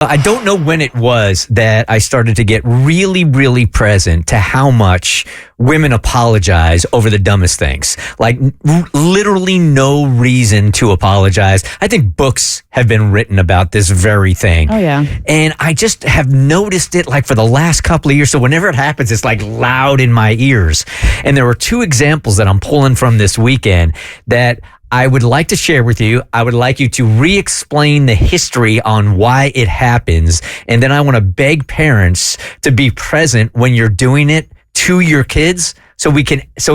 I don't know when it was that I started to get really, really present to how much women apologize over the dumbest things. Like literally no reason to apologize. I think books have been written about this very thing. Oh, yeah. And I just have noticed it like for the last couple of years. So whenever it happens, it's like loud in my ears. And there were two examples that I'm pulling from this weekend that I would like to share with you. I would like you to re-explain the history on why it happens. And then I want to beg parents to be present when you're doing it to your kids so it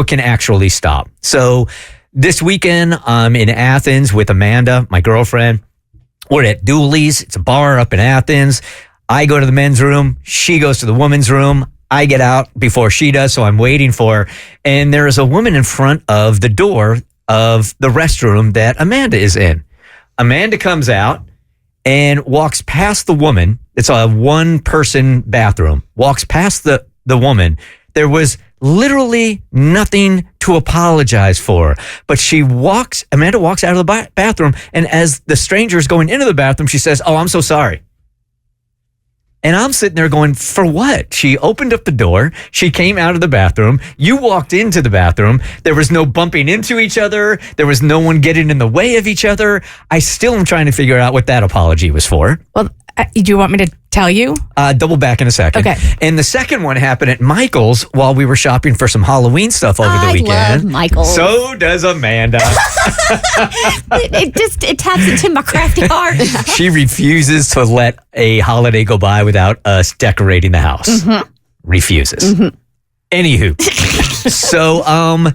can actually stop. So this weekend, I'm in Athens with Amanda, my girlfriend. We're at Dooley's. It's a bar up in Athens. I go to the men's room. She goes to the women's room. I get out before she does, so I'm waiting for her. And there is a woman in front of the door of the restroom that Amanda is in. Amanda comes out and walks past the woman. It's a one-person bathroom. Walks past the woman. There was literally nothing to apologize for. But Amanda walks out of the bathroom, and as the stranger is going into the bathroom, she says, "Oh, I'm so sorry." And I'm sitting there going, for what? She opened up the door. She came out of the bathroom. You walked into the bathroom. There was no bumping into each other. There was no one getting in the way of each other. I still am trying to figure out what that apology was for. Well, do you want me to tell you? Double back in a second. Okay. And the second one happened at Michael's while we were shopping for some Halloween stuff over the weekend. I love Michael's. So does Amanda. it taps into my crafty heart. She refuses to let a holiday go by without us decorating the house. Mm-hmm. Refuses. Mm-hmm. Anywho. So,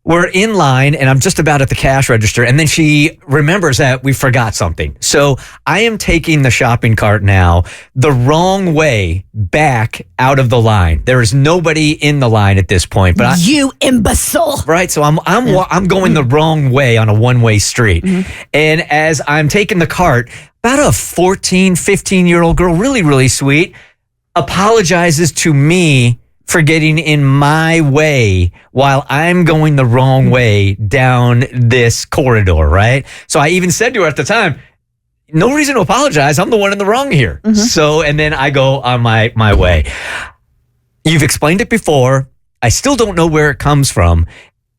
we're in line, and I'm just about at the cash register, and then she remembers that we forgot something. So I am taking the shopping cart now the wrong way back out of the line. There is nobody in the line at this point. But you imbecile! Right, so I'm going the wrong way on a one-way street. Mm-hmm. And as I'm taking the cart, about a 14, 15-year-old girl, really, really sweet, apologizes to me for getting in my way while I'm going the wrong way down this corridor, right? So I even said to her at the time, no reason to apologize. I'm the one in the wrong here. Mm-hmm. So, and then I go on my way. You've explained it before. I still don't know where it comes from.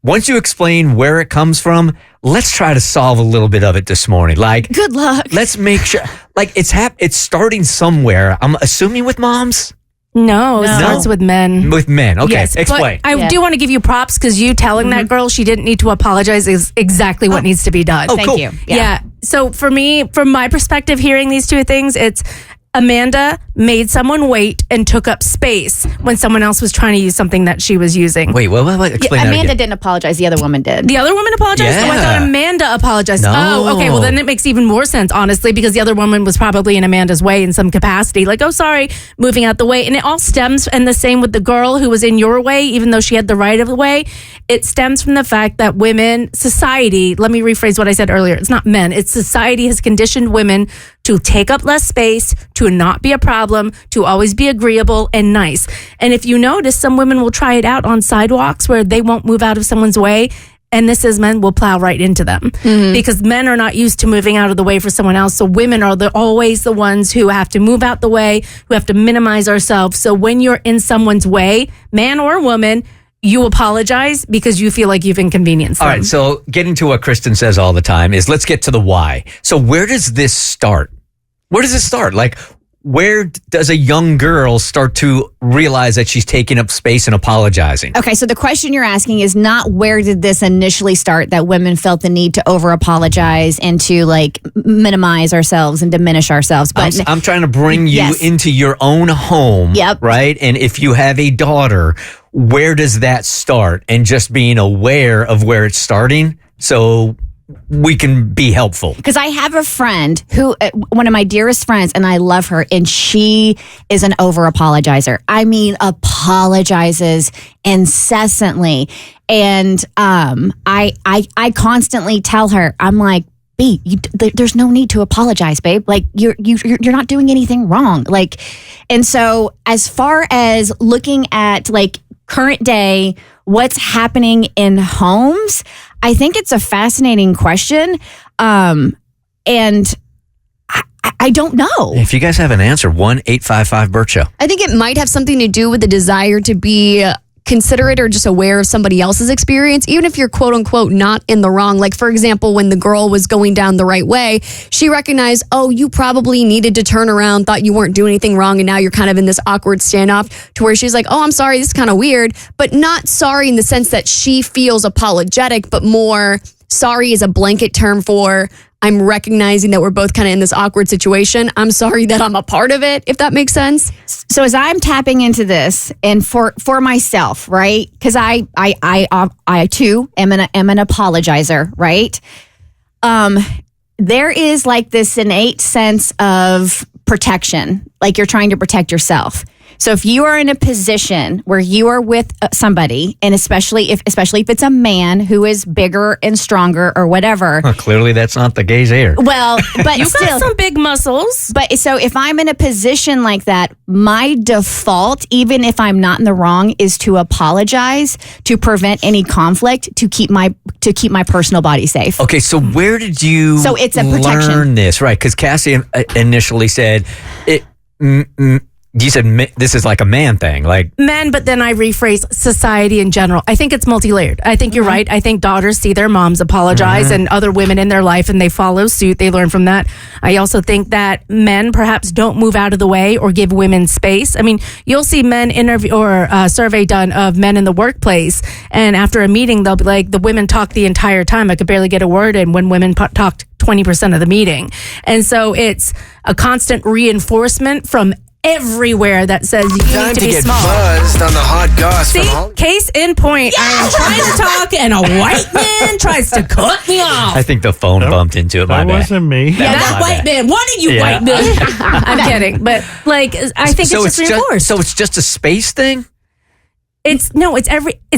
Once you explain where it comes from, let's try to solve a little bit of it this morning. Like, good luck. Let's make sure, like it's starting somewhere. I'm assuming with moms. No, it starts with men. With men, okay. Yes, explain. I do want to give you props because you telling that girl she didn't need to apologize is exactly what needs to be done. Oh, Thank cool. you. Yeah. So for me, from my perspective, hearing these two things, it's Amanda made someone wait and took up space when someone else was trying to use something that she was using. Wait, what? Explain that Amanda again. didn't apologize. The other woman did. The other woman apologized? Yeah. Oh, I thought Amanda apologized. No. Oh, okay. Well, then it makes even more sense, honestly, because the other woman was probably in Amanda's way in some capacity. Like, oh, sorry, moving out the way. And it all stems, and the same with the girl who was in your way, even though she had the right of the way. It stems from the fact that women, society, let me rephrase what I said earlier. It's not men. It's society has conditioned women to take up less space, to not be a problem, to always be agreeable and nice. And if you notice, some women will try it out on sidewalks where they won't move out of someone's way. And this is men will plow right into them because men are not used to moving out of the way for someone else. So women are always the ones who have to move out the way, who have to minimize ourselves. So when you're in someone's way, man or woman, you apologize because you feel like you've inconvenienced them. All right, so getting to what Kristen says all the time is let's get to the why. So where does this start? Where does it start? Like, where does a young girl start to realize that she's taking up space and apologizing? Okay, so the question you're asking is not where did this initially start that women felt the need to over apologize and to like minimize ourselves and diminish ourselves. But I'm trying to bring you into your own home, right? And if you have a daughter, where does that start? And just being aware of where it's starting so we can be helpful. Because I have a friend who, one of my dearest friends, and I love her, and she is an over apologizer. I mean, apologizes incessantly. And I constantly tell her, I'm like, B, there's no need to apologize, babe. Like you're not doing anything wrong. Like, and so as far as looking at like current day, what's happening in homes, I think it's a fascinating question. And I don't know. If you guys have an answer, 1-855-BERT Show. I think it might have something to do with the desire to be considerate or just aware of somebody else's experience, even if you're quote unquote not in the wrong. Like, for example, when the girl was going down the right way, she recognized, oh, you probably needed to turn around, thought you weren't doing anything wrong, and now you're kind of in this awkward standoff to where she's like, oh, I'm sorry, this is kind of weird, but not sorry in the sense that she feels apologetic, but more sorry is a blanket term for I'm recognizing that we're both kind of in this awkward situation. I'm sorry that I'm a part of it, if that makes sense. So as I'm tapping into this, and for myself, right? Because I too am an apologizer, right? There is like this innate sense of protection, like you're trying to protect yourself. So if you are in a position where you are with somebody, and especially if it's a man who is bigger and stronger or whatever. Well, clearly that's not the gays here. Well, but You still, got some big muscles. but so if I'm in a position like that, my default, even if I'm not in the wrong, is to apologize to prevent any conflict, to keep my personal body safe. Okay, so where did you So it's a protection. learn this? Right, because Cassie initially said you said this is like a man thing, like Men, but then I rephrase society in general. I think it's multi-layered. I think you're right. I think daughters see their moms apologize and other women in their life, and they follow suit. They learn from that. I also think that men perhaps don't move out of the way or give women space. I mean, you'll see men interview or a survey done of men in the workplace, and after a meeting, they'll be like, the women talk the entire time. I could barely get a word in when women talked 20% of the meeting. And so it's a constant reinforcement from everywhere that says you Time need to to be get small. buzzed on the hot goss from See, Hollywood. case in point. I am trying to talk, and a white man tries to cut me off. I think the phone bumped into it. My That bad. wasn't me. Yeah, was that my white bad. man. One of you Yeah. white men. I'm kidding, but like I think So it's just reinforced. so it's just a space thing. It's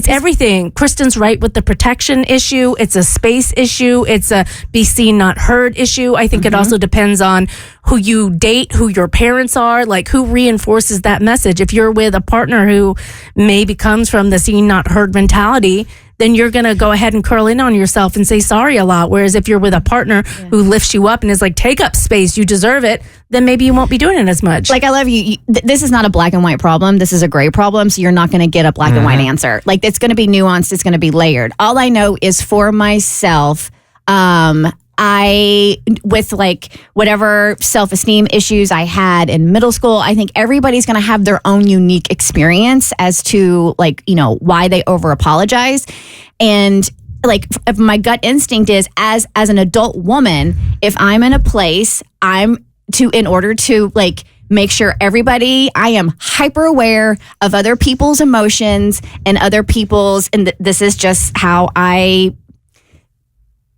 everything. Kristen's right with the protection issue. It's a space issue. It's a be seen, not heard issue. I think it also depends on who you date, who your parents are, like who reinforces that message. If you're with a partner who maybe comes from the seen, not heard mentality, then you're going to go ahead and curl in on yourself and say sorry a lot. Whereas if you're with a partner who lifts you up and is like, take up space, you deserve it, then maybe you won't be doing it as much. Like, I love you. This is not a black and white problem. This is a gray problem. So you're not going to get a black and white answer. Like, it's going to be nuanced. It's going to be layered. All I know is for myself, with like whatever self-esteem issues I had in middle school, I think everybody's going to have their own unique experience as to like, why they over apologize. And like, if my gut instinct is as an adult woman, if I'm in a place, in order to like make sure I am hyper aware of other people's emotions and other people's, and this is just how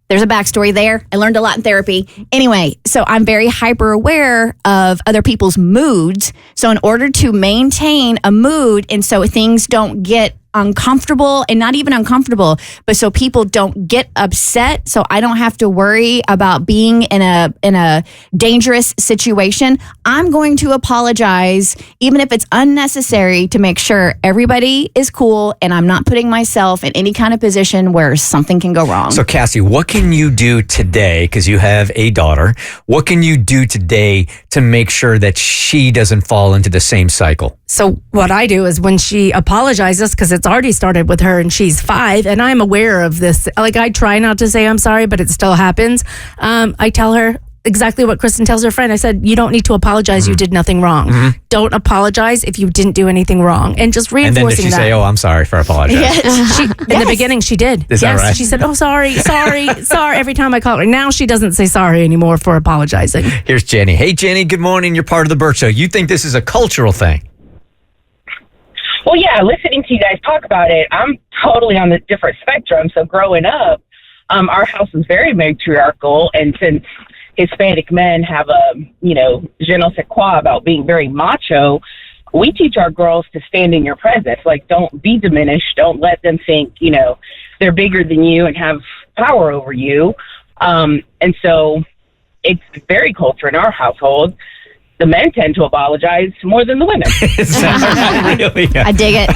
there's a backstory there. I learned a lot in therapy. Anyway, so I'm very hyper aware of other people's moods. So in order to maintain a mood, and so things don't get uncomfortable, and not even uncomfortable, but so people don't get upset, so I don't have to worry about being in a dangerous situation, I'm going to apologize, even if it's unnecessary, to make sure everybody is cool and I'm not putting myself in any kind of position where something can go wrong. So, Cassie, what can you do today, because you have a daughter, what can you do today to make sure that she doesn't fall into the same cycle? So what I do is when she apologizes, because it's already started with her and she's 5 and I'm aware of this. Like, I try not to say I'm sorry, but it still happens. I tell her exactly what Kristen tells her friend. I said, you don't need to apologize. You did nothing wrong. Don't apologize if you didn't do anything wrong. And just And then did reinforcing she that. say, oh, I'm sorry for apologizing? In the beginning, she did. Is that right? She said, oh, sorry, every time I call her. Now she doesn't say sorry anymore for apologizing. Here's Jenny. Hey, Jenny, good morning. You're part of the Bert Show. You think this is a cultural thing? Well, yeah, listening to you guys talk about it, I'm totally on the different spectrum. So growing up, our house was very matriarchal, and since Hispanic men have a, je ne sais quoi about being very macho, we teach our girls to stand in your presence. Like, don't be diminished. Don't let them think, they're bigger than you and have power over you. And so it's very culture in our household. The men tend to apologize more than the women. Really? I dig it.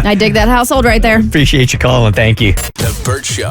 I dig that household right there. Appreciate you calling. Thank you. The Bert Show.